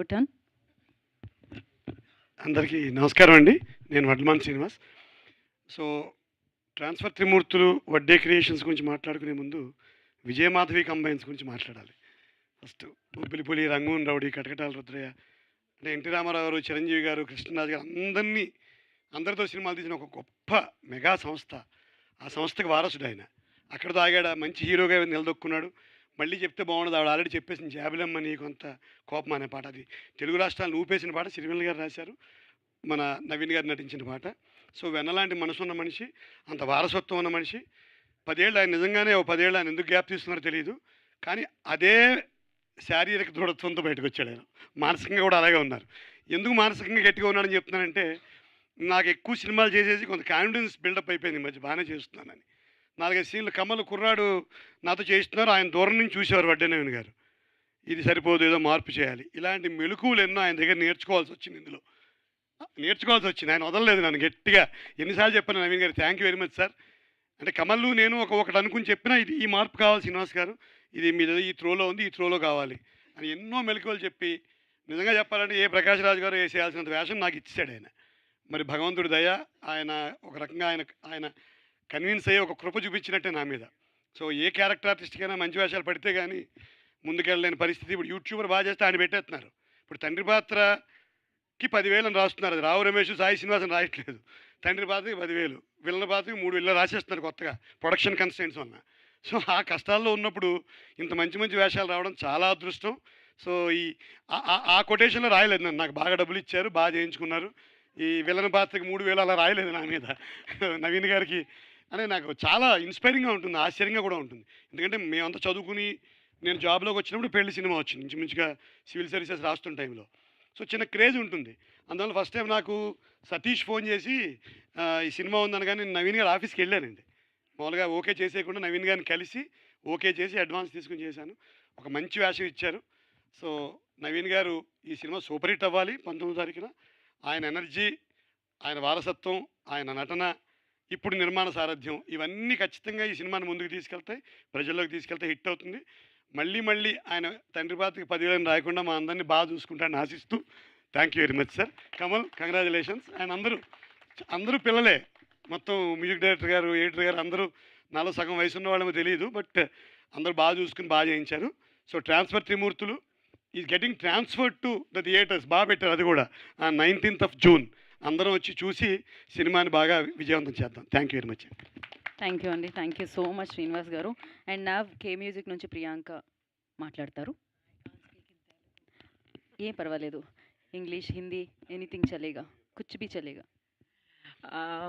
Your turn. అందరికీ నమస్కారం అండి. నేను వడ్లమాన్ శ్రీనివాస్. సో, ట్రాన్స్ఫర్ త్రిమూర్తులు, వడ్డే క్రియేషన్స్ గురించి మాట్లాడుకునే ముందు విజయమాధవి కంబైన్స్ గురించి మాట్లాడాలి. ఫస్ట్ బొబ్బిలి పులి, రంగూన్ రౌడీ, కటకటాల రుద్రయ్య, అంటే ఎన్టీ రామారావు గారు, చిరంజీవి గారు, కృష్ణరాజు గారు అందరితో సినిమాలు తీసిన ఒక గొప్ప మెగా సంస్థ. ఆ సంస్థకి వారసుడు ఆయన. అక్కడితో ఆగాడ, మంచి హీరోగా నిలదొక్కున్నాడు. మళ్ళీ చెప్తే బాగుండదు, ఆవిడ ఆల్రెడీ చెప్పేసింది. జాబిలమ్మ నీ కొంత కోపం అనే పాట, అది తెలుగు రాష్ట్రాలను ఊపేసిన పాట. సిరివెన్నెల గారు రాశారు, మన నవీన్ గారు నటించిన పాట. సో వెన్నలాంటి మనసు ఉన్న మనిషి, అంత వారసత్వం ఉన్న మనిషి. 10 ఏళ్ళు ఆయన నిజంగానే, 10 ఏళ్ళు ఆయన ఎందుకు గ్యాప్ తీస్తున్నారో తెలియదు, కానీ అదే శారీరక దృఢత్వంతో బయటకు వచ్చాడు ఆయన. మానసికంగా కూడా అలాగే ఉన్నారు. ఎందుకు మానసికంగా గట్టిగా ఉన్నాడని చెప్తున్నానంటే, నాకు ఎక్కువ సినిమాలు చేసేసి కొంత కాన్ఫిడెన్స్ బిల్డప్ అయిపోయింది ఈ మధ్య, బాగానే చేస్తున్నానని. 4-5 సీన్లు కమల్ కుర్రాడు నాతో చేయిస్తున్నారు, ఆయన దూరం నుంచి చూసేవారు వడ్డేనవీన్ గారు. ఇది సరిపోదు, ఏదో మార్పు చేయాలి. ఇలాంటి మెలకువలు ఎన్నో ఆయన దగ్గర నేర్చుకోవాల్సి వచ్చింది. ఇందులో నేర్చుకోవాల్సి వచ్చింది. ఆయన వదలలేదు నన్ను గట్టిగా. ఎన్నిసార్లు చెప్పాను నవీన్ గారు, thank you very much sir. అంటే కమల్ నేను ఒకటి అనుకుని చెప్పినా, ఇది ఈ మార్పు కావాలి శ్రీనివాస్ గారు, ఇది మీద ఈ త్రోలో ఉంది, ఈ త్రోలో కావాలి అని ఎన్నో మెలకువలు చెప్పి, నిజంగా చెప్పాలంటే ఏ ప్రకాష్ రాజు గారు వేసేయాల్సినంత వేషం నాకు ఇచ్చాడు ఆయన. మరి భగవంతుడి దయ, ఆయన ఒక రకంగా ఆయన కన్విన్స్ అయ్యి ఒక కృప చూపించినట్టే నా మీద. సో ఏ క్యారెక్టర్ ఆర్టిస్ట్కైనా మంచి వేషాలు పడితే కానీ ముందుకెళ్ళలేని పరిస్థితి. ఇప్పుడు యూట్యూబర్ బాగా చేస్తే ఆయన పెట్టేస్తున్నారు. ఇప్పుడు తండ్రి పాత్రకి 10,000 అని రాస్తున్నారు. అది రావు రమేష్, సాయి శ్రీనివాసన్ రాయట్లేదు. తండ్రి పాత్రకి 10,000, విలన పాత్రకి 3,000 రాసేస్తున్నారు కొత్తగా, ప్రొడక్షన్ కన్స్టెంట్స్ వల్ల. సో ఆ కష్టాల్లో ఉన్నప్పుడు ఇంత మంచి మంచి వేషాలు రావడం చాలా అదృష్టం. సో ఆ కొటేషన్లో రాయలేదు నన్ను, నాకు బాగా డబ్బులు ఇచ్చారు, బాగా చేయించుకున్నారు. ఈ విలన పాత్రకి 3,000 అలా రాయలేదు నా మీద నవీన్ గారికి. అని నాకు చాలా ఇన్స్పైరింగ్గా ఉంటుంది, ఆశ్చర్యంగా కూడా ఉంటుంది. ఎందుకంటే మేమంతా చదువుకుని నేను జాబ్లోకి వచ్చినప్పుడు పెళ్లి సినిమా వచ్చింది, ఇంచుమించుగా సివిల్ సర్వీసెస్ రాస్తున్న టైంలో. సో చిన్న క్రేజ్ ఉంటుంది. అందువల్ల ఫస్ట్ టైం నాకు సతీష్ ఫోన్ చేసి ఈ సినిమా ఉందని, కానీ నేను నవీన్ గారి ఆఫీస్కి వెళ్ళానండి. మామూలుగా ఓకే చేసేయకుండా నవీన్ గారిని కలిసి ఓకే చేసి అడ్వాన్స్ తీసుకుని చేశాను. ఒక మంచి వేషం ఇచ్చారు. సో నవీన్ గారు ఈ సినిమా సూపర్ హిట్ అవ్వాలి 19వ తారీఖున. ఆయన ఎనర్జీ, ఆయన వారసత్వం, ఆయన నటన, ఇప్పుడు నిర్మాణ సారథ్యం, ఇవన్నీ ఖచ్చితంగా ఈ సినిమాని ముందుకు తీసుకెళ్తాయి, ప్రజల్లోకి తీసుకెళ్తే హిట్ అవుతుంది. మళ్ళీ ఆయన తండ్రి పాత్రకి 10,000 రాయకుండా మా అందరినీ బాగా చూసుకుంటారని ఆశిస్తూ, thank you very much sir. Kamal, congratulations. ఆయన అందరూ పిల్లలే. మొత్తం మ్యూజిక్ డైరెక్టర్ గారు, ఎడిటర్ గారు అందరూ నాలో సగం వయసు ఉన్న వాళ్ళేమో తెలియదు, బట్ అందరూ బాగా చూసుకుని బాగా చేయించారు. So transfer Trimurthulu is getting transferred to the theatres. బాగా పెట్టారు అది కూడా. 19th జూన్ అందరం వచ్చి చూసి సినిమాని బాగా విజయవంతం చేద్దాం. Thank you very much. Thank you అండి. Thank you so much Srinivas garu. And నా కే మ్యూజిక్ నుంచి ప్రియాంక మాట్లాడతారు. ఏం పర్వాలేదు, ఇంగ్లీష్, హిందీ, ఎనీథింగ్ చలేగా, కుచ్ భీ చలేగా.